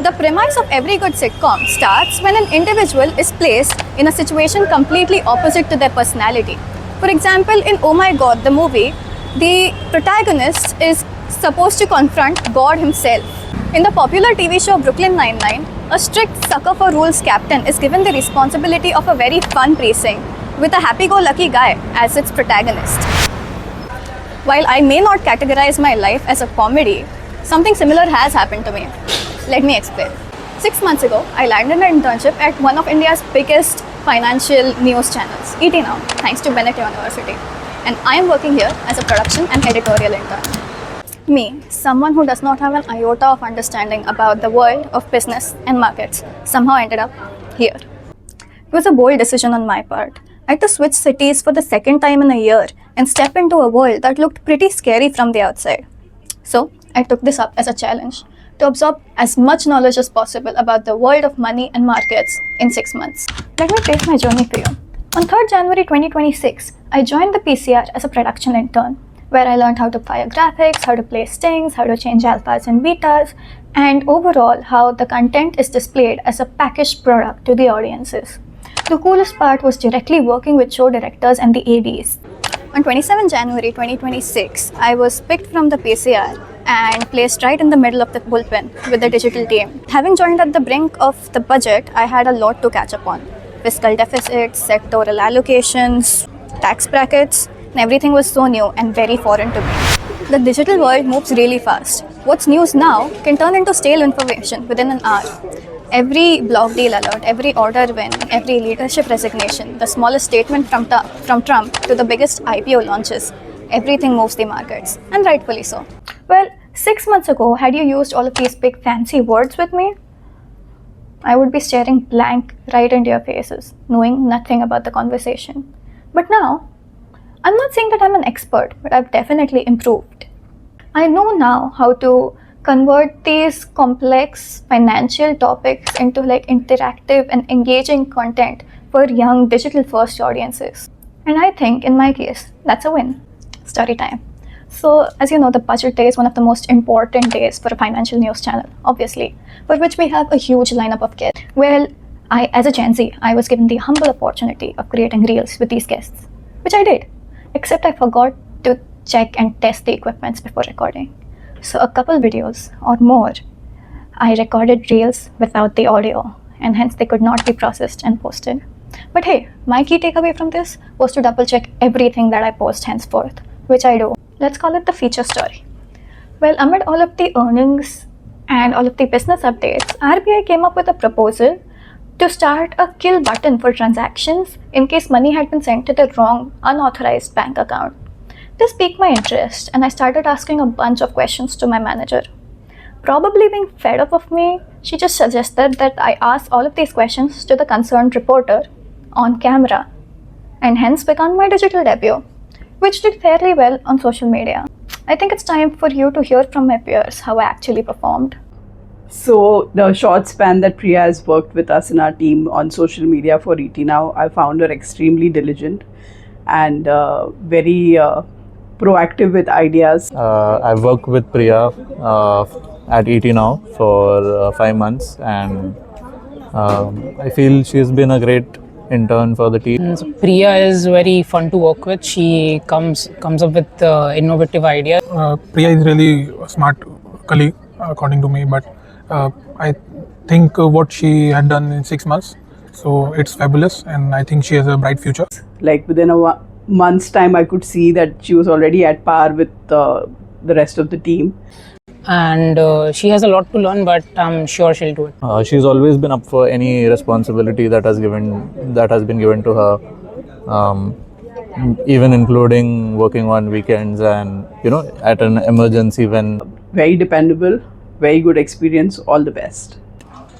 The premise of every good sitcom starts when an individual is placed in a situation completely opposite to their personality. For example, in Oh My God, the movie, the protagonist is supposed to confront God himself. In the popular TV show Brooklyn Nine-Nine, a strict sucker for rules captain is given the responsibility of a very fun precinct with a happy-go-lucky guy as its protagonist. While I may not categorize my life as a comedy, something similar has happened to me. Let me explain. 6 months ago, I landed an internship at one of India's biggest financial news channels, ET Now, thanks to Bennett University. And I am working here as a production and editorial intern. Me, someone who does not have an iota of understanding about the world of business and markets, somehow ended up here. It was a bold decision on my part. I had to switch cities for the second time in a year and step into a world that looked pretty scary from the outside. So, I took this up as a challenge to absorb as much knowledge as possible about the world of money and markets in 6 months. Let me trace my journey for you. On 3rd January 2026, I joined the PCR as a production intern, where I learned how to fire graphics, how to place stings, how to change alphas and betas, and overall how the content is displayed as a packaged product to the audiences. The coolest part was directly working with show directors and the ADs. On 27 January 2026, I was picked from the PCR and placed right in the middle of the bullpen with the digital team. Having joined at the brink of the budget, I had a lot to catch up on. Fiscal deficits, sectoral allocations, tax brackets, and everything was so new and very foreign to me. The digital world moves really fast. What's news now can turn into stale information within an hour. Every block deal alert, every order win, every leadership resignation, the smallest statement from Trump to the biggest IPO launches, everything moves the markets, and rightfully so. Well, 6 months ago, had you used all of these big fancy words with me, I would be staring blank right into your faces, knowing nothing about the conversation. But now, I'm not saying that I'm an expert, but I've definitely improved. I know now how to convert these complex financial topics into interactive and engaging content for young digital first audiences. And I think in my case, that's a win. Story time. So as you know, the budget day is one of the most important days for a financial news channel, obviously, for which we have a huge lineup of guests. Well, as a Gen Z, I was given the humble opportunity of creating reels with these guests, which I did, except I forgot to check and test the equipments before recording. So a couple videos or more, I recorded reels without the audio, and hence they could not be processed and posted. But hey, my key takeaway from this was to double check everything that I post henceforth, which I do. Let's call it the feature story. Well, amid all of the earnings and all of the business updates, RBI came up with a proposal to start a kill button for transactions in case money had been sent to the wrong unauthorized bank account. This piqued my interest, and I started asking a bunch of questions to my manager. Probably being fed up of me, she just suggested that I ask all of these questions to the concerned reporter on camera, and hence began my digital debut, which did fairly well on social media. I think it's time for you to hear from my peers how I actually performed. So the short span that Priya has worked with us in our team on social media for ET Now, I found her extremely diligent and very proactive with ideas. I've worked with Priya at ET Now for 5 months, and I feel she's been a great intern for the team. So Priya is very fun to work with. She comes up with innovative ideas. Priya is really a smart colleague, according to me, but I think what she had done in 6 months, so it's fabulous, and I think she has a bright future. Like within a month's time, I could see that she was already at par with the rest of the team. And she has a lot to learn, but I'm sure she'll do it. She's always been up for any responsibility that has been given to her, even including working on weekends and at an emergency when. Very dependable, very good experience. All the best.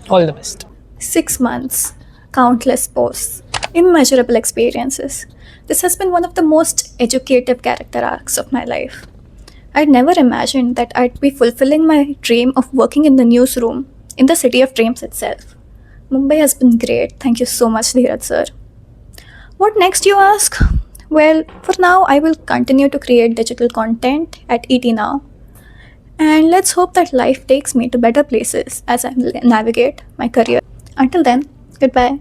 All the best. 6 months, countless posts, immeasurable experiences. This has been one of the most educative character arcs of my life. I'd never imagined that I'd be fulfilling my dream of working in the newsroom in the city of dreams itself. Mumbai has been great. Thank you so much, Dheeraj sir. What next, you ask? Well, for now, I will continue to create digital content at ET Now. And let's hope that life takes me to better places as I navigate my career. Until then, goodbye.